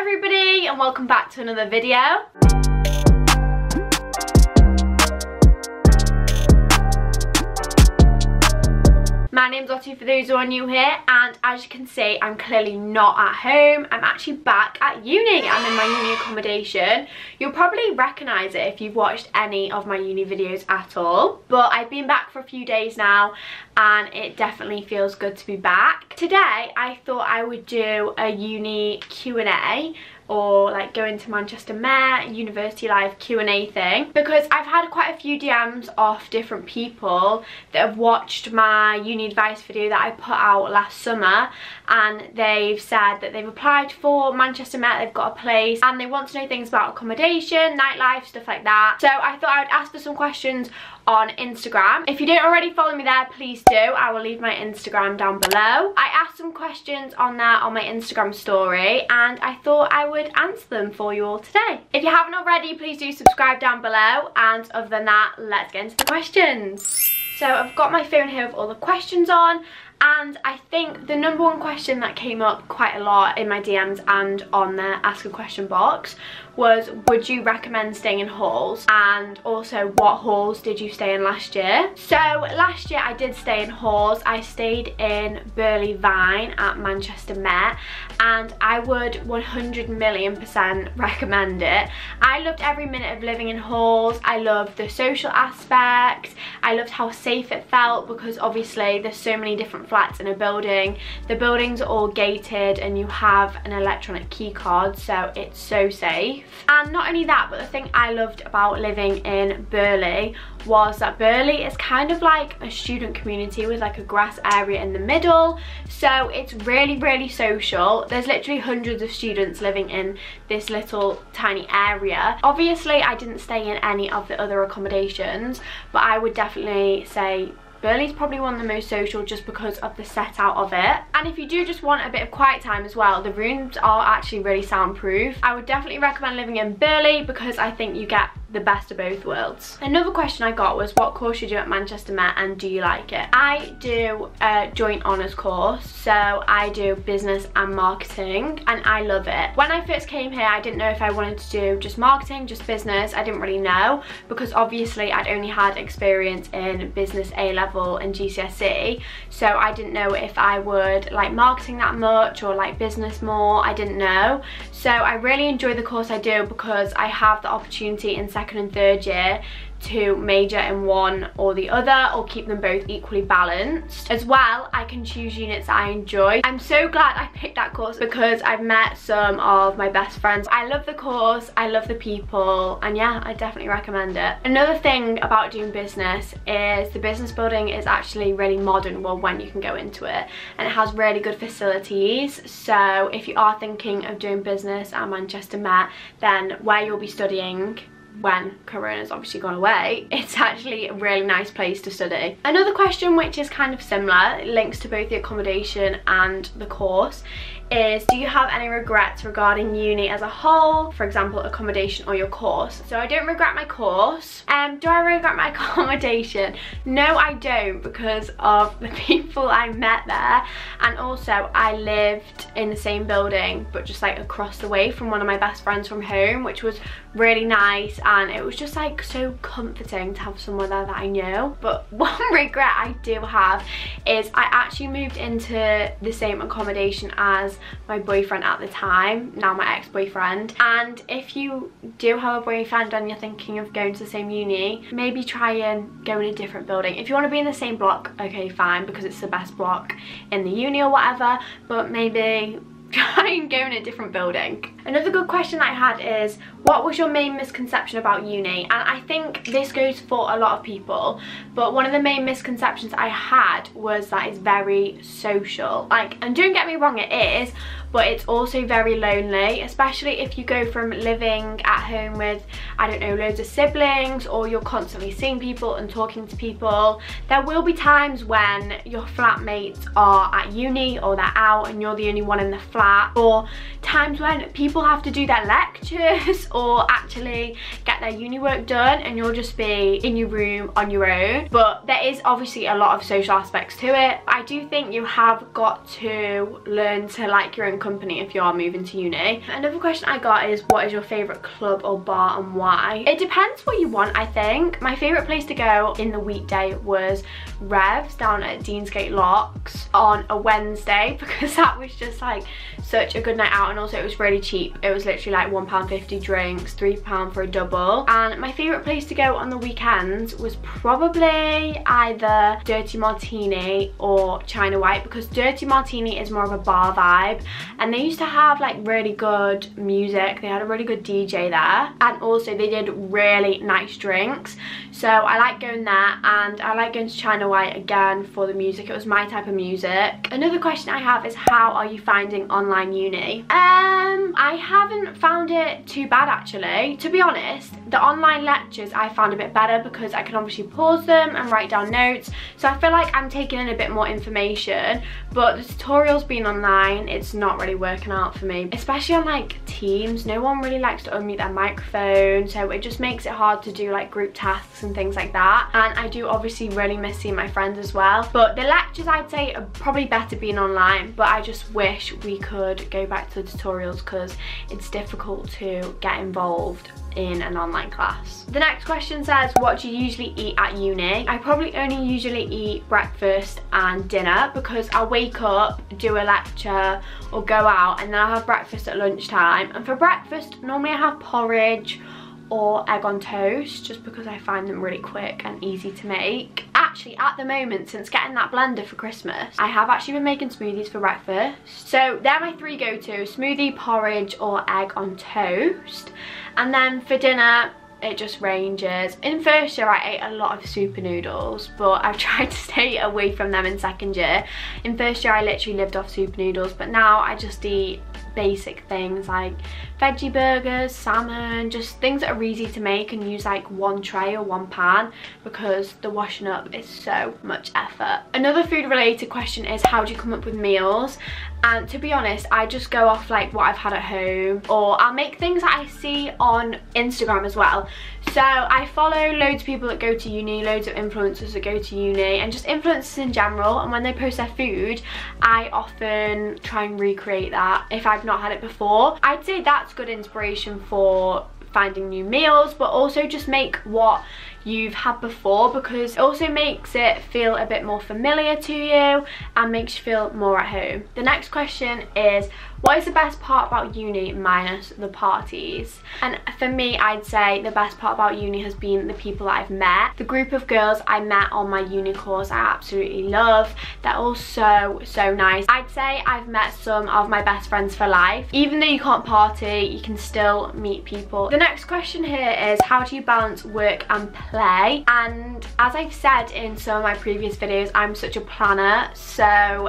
everybody and welcome back to another video. My name's Lottie for those who are new here, and as you can see I'm clearly not at home. I'm actually back at uni. I'm in my uni accommodation. You'll probably recognise it if you've watched any of my uni videos at all, but I've been back for a few days now and it definitely feels good to be back. Today I thought I would do a uni Q&A, or like go into Manchester Met University Life Q&A thing, because I've had quite a few DMs off different people that have watched my uni advice video that I put out last summer, and they've said that they've applied for Manchester Met, they've got a place and they want to know things about accommodation, nightlife, stuff like that. So I thought I would ask for some questions on Instagram. If you don't already follow me there, please do. I will leave my Instagram down below. I asked some questions on there on my Instagram story and I thought I would answer them for you all today. If you haven't already, please do subscribe down below, and other than that, let's get into the questions. So I've got my phone here with all the questions on, and I think the number one question that came up quite a lot in my DMs and on the ask a question box was, would you recommend staying in halls, and also what halls did you stay in last year? So last year I did stay in halls. I stayed in BIRLEY Vine at Manchester Met, and I would 100,000,000% recommend it. I loved every minute of living in halls. I loved the social aspect. I loved how safe it felt, because obviously there's so many different flats in a building. The buildings are all gated and you have an electronic key card, so it's so safe. And not only that, but the thing I loved about living in BIRLEY was that BIRLEY is kind of like a student community with like a grass area in the middle, so it's really social. There's literally hundreds of students living in this little tiny area. Obviously I didn't stay in any of the other accommodations, but I would definitely say BIRLEY's probably one of the most social just because of the set out of it. And if you do just want a bit of quiet time as well, the rooms are actually really soundproof. I would definitely recommend living in BIRLEY because I think you get the best of both worlds. Another question I got was, what course you do at Manchester Met and do you like it? I do a joint honours course, so I do business and marketing, and I love it. When I first came here I didn't know if I wanted to do just marketing, just business. I didn't really know, because obviously I'd only had experience in business A-level and GCSE, so I didn't know if I would like marketing that much or like business more. I didn't know. So I really enjoy the course I do because I have the opportunity in second and third year to major in one or the other, or keep them both equally balanced. As well, I can choose units I enjoy. I'm so glad I picked that course because I've met some of my best friends. I love the course, I love the people, and yeah, I definitely recommend it. Another thing about doing business is the business building is actually really modern, well, when you can go into it, and it has really good facilities. So if you are thinking of doing business at Manchester Met, then where you'll be studying when Corona's obviously gone away, it's actually a really nice place to study. Another question which is kind of similar, it links to both the accommodation and the course, is, do you have any regrets regarding uni as a whole, for example accommodation or your course? So I don't regret my course. Do I regret my accommodation? No, I don't, because of the people I met there, and also I lived in the same building but just like across the way from one of my best friends from home, which was really nice, and it was just like so comforting to have somewhere there that I knew. But one regret I do have is I actually moved into the same accommodation as my boyfriend at the time, now my ex-boyfriend. And if you do have a boyfriend and you're thinking of going to the same uni, maybe try and go in a different building. If you want to be in the same block, okay fine, because it's the best block in the uni or whatever, but maybe try and go in a different building. Another good question I had is, what was your main misconception about uni? And I think this goes for a lot of people, but one of the main misconceptions I had was that it's very social. Like, and don't get me wrong, it is, but it's also very lonely, especially if you go from living at home with, I don't know, loads of siblings, or you're constantly seeing people and talking to people. There will be times when your flatmates are at uni or they're out and you're the only one in the flat, or times when people people have to do their lectures or actually get their uni work done, and you'll just be in your room on your own. But there is obviously a lot of social aspects to it. I do think you have got to learn to like your own company if you are moving to uni. Another question I got is, what is your favourite club or bar and why? It depends what you want, I think. My favourite place to go in the weekday was Revs down at Deansgate Locks on a Wednesday, because that was just like such a good night out, and also it was really cheap. It was literally like £1.50 drinks, £3 for a double. And my favourite place to go on the weekends was probably either Dirty Martini or China White, because Dirty Martini is more of a bar vibe, and they used to have like really good music. They had a really good DJ there, and also they did really nice drinks. So I like going there, and I like going to China White again for the music. It was my type of music. Another question I have is, how are you finding online uni? I haven't found it too bad actually. To be honest, the online lectures I found a bit better because I can obviously pause them and write down notes. So I feel like I'm taking in a bit more information, but the tutorials being online, it's not really working out for me. Especially on like Teams, no one really likes to unmute their microphone, so it just makes it hard to do like group tasks and things like that. And I do obviously really miss seeing my friends as well. But the lectures I'd say are probably better being online, but I just wish we could go back to the tutorials because it's difficult to get involved in an online class. The next question says, what do you usually eat at uni? I probably only usually eat breakfast and dinner, because I'll wake up, do a lecture or go out, and then I'll have breakfast at lunchtime. And for breakfast, normally I have porridge or egg on toast, just because I find them really quick and easy to make. Actually, at the moment, since getting that blender for Christmas, I have actually been making smoothies for breakfast. So they're my three go-to: smoothie, porridge or egg on toast. And then for dinner, it just ranges. In first year I ate a lot of super noodles, but I've tried to stay away from them in second year. In first year I literally lived off super noodles, but now I just eat basic things like veggie burgers, salmon, just things that are easy to make and use like one tray or one pan, because the washing up is so much effort. Another food related question is, how do you come up with meals? And to be honest, I just go off like what I've had at home, or I'll make things that I see on Instagram as well. So I follow loads of people that go to uni, loads of influencers that go to uni, and just influencers in general, and when they post their food, I often try and recreate that if I've not had it before. I'd say that's good inspiration for finding new meals, but also just make what you've had before, because it also makes it feel a bit more familiar to you and makes you feel more at home. The next question is, what is the best part about uni minus the parties? And for me, I'd say the best part about uni has been the people that I've met. The group of girls I met on my uni course I absolutely love. They're all so nice. I'd say I've met some of my best friends for life. Even though you can't party, you can still meet people. The next question here is, how do you balance work and play? And as I've said in some of my previous videos, I'm such a planner, so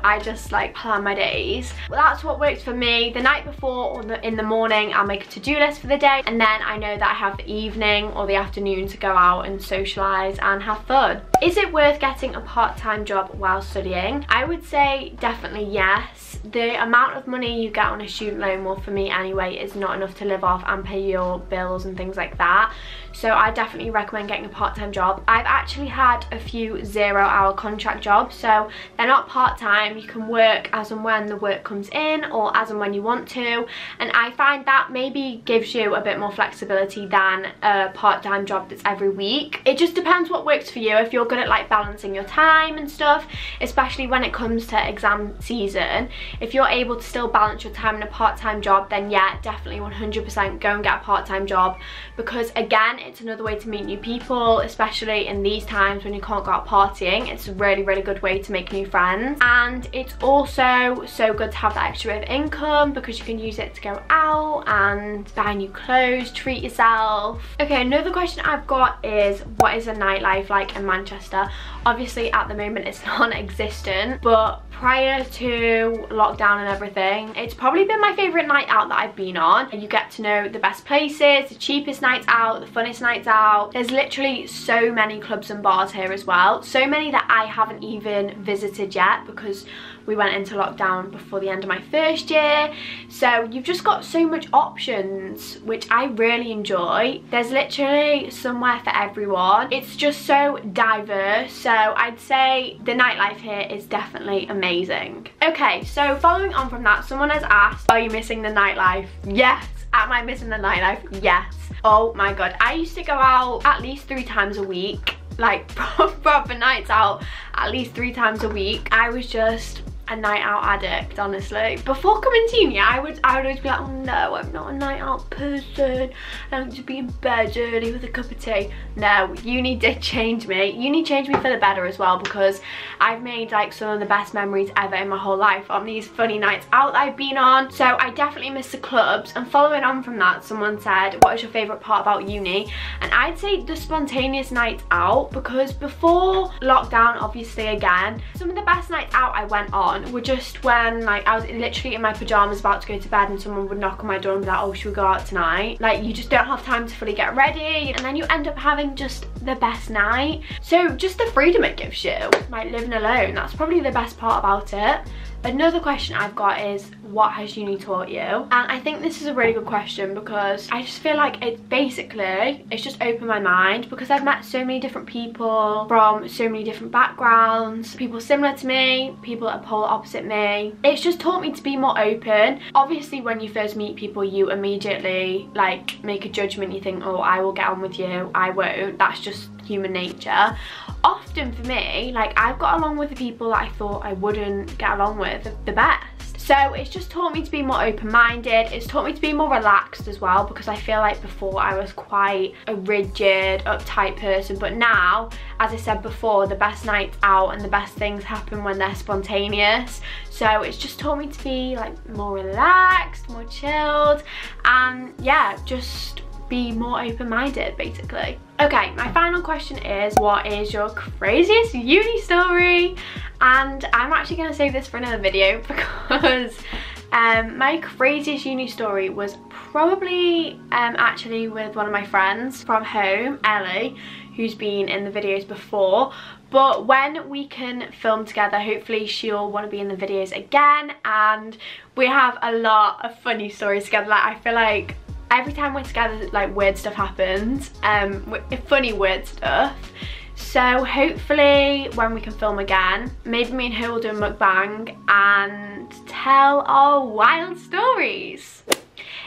I just like plan my days. Well, that's what works for me. The night before or in the morning, I'll make a to-do list for the day, and then I know that I have the evening or the afternoon to go out and socialise and have fun. Is it worth getting a part-time job while studying? I would say definitely yes. The amount of money you get on a student loan, well for me anyway, is not enough to live off and pay your bills and things like that. So I definitely recommend getting a part-time job. I've actually had a few 0-hour contract jobs, so they're not part-time. You can work as and when the work comes in, or as and when you want to, and I find that maybe gives you a bit more flexibility than a part-time job that's every week. It just depends what works for you. If you're good at like balancing your time and stuff, especially when it comes to exam season, if you're able to still balance your time in a part-time job, then yeah, definitely 100% go and get a part-time job, because again, it's another way to meet new people, especially in these times when you can't go out partying. It's a really good way to make new friends, and it's also so good to have that extra bit of income because you can use it to go out and buy new clothes, treat yourself. Okay, another question I've got is, what is a nightlife like in Manchester? Obviously at the moment it's non-existent, but prior to lockdown and everything, it's probably been my favourite night out that I've been on. You get to know the best places, the cheapest nights out, the funnest nights out. There's literally so many clubs and bars here as well, so many that I haven't even visited yet because we went into lockdown before the end of my first year. So you've just got so much options, which I really enjoy. There's literally somewhere for everyone. It's just so diverse. So I'd say the nightlife here is definitely amazing. Okay, so following on from that, someone has asked, are you missing the nightlife? Yes. Am I missing the nightlife? Yes. Oh my god, I used to go out at least 3 times a week, like proper nights out at least 3 times a week. I was just a night out addict, honestly. Before coming to uni, I would always be like, oh no, I'm not a night out person. I like to be in bed early with a cup of tea. No, uni did change me. Uni changed me for the better as well, because I've made like some of the best memories ever in my whole life on these funny nights out that I've been on. So I definitely miss the clubs. And following on from that, someone said, what is your favourite part about uni? And I'd say the spontaneous nights out, because before lockdown, obviously again, some of the best nights out I went on were just when like I was literally in my pajamas about to go to bed and someone would knock on my door and be like, oh, should we go out tonight? Like, you just don't have time to fully get ready, and then you end up having just the best night. So just the freedom it gives you, like living alone, that's probably the best part about it. Another question I've got is, what has uni taught you? And I think this is a really good question, because I just feel like it's just opened my mind, because I've met so many different people from so many different backgrounds, people similar to me, people that are polar opposite me. It's just taught me to be more open. Obviously when you first meet people, you immediately like make a judgment. You think, oh, I will get on with you, I won't. That's just human nature. Often for me, like, I've got along with the people that I thought I wouldn't get along with the best. So it's just taught me to be more open-minded. It's taught me to be more relaxed as well, because I feel like before I was quite a rigid, uptight person, but now, as I said before, the best nights out and the best things happen when they're spontaneous. So it's just taught me to be like more relaxed, more chilled, and yeah, just be more open-minded basically. Okay, my final question is, what is your craziest uni story? And I'm actually going to save this for another video, because my craziest uni story was probably actually with one of my friends from home, Ellie, who's been in the videos before. But when we can film together, hopefully she'll want to be in the videos again, and we have a lot of funny stories together. Like, I feel like every time we're together, like, weird stuff happens, funny weird stuff. So hopefully when we can film again, maybe me and her will do a mukbang and tell our wild stories.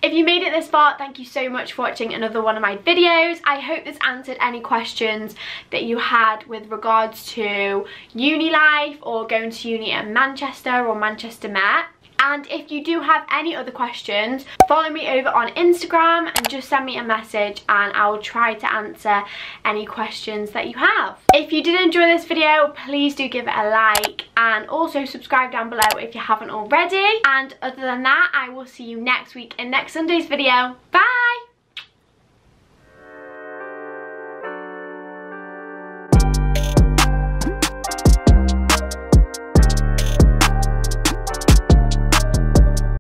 If you made it this far, thank you so much for watching another one of my videos. I hope this answered any questions that you had with regards to uni life, or going to uni at Manchester or Manchester Met. And if you do have any other questions, follow me over on Instagram and just send me a message, and I will try to answer any questions that you have. If you did enjoy this video, please do give it a like, and also subscribe down below if you haven't already. And other than that, I will see you next week in next Sunday's video. Bye!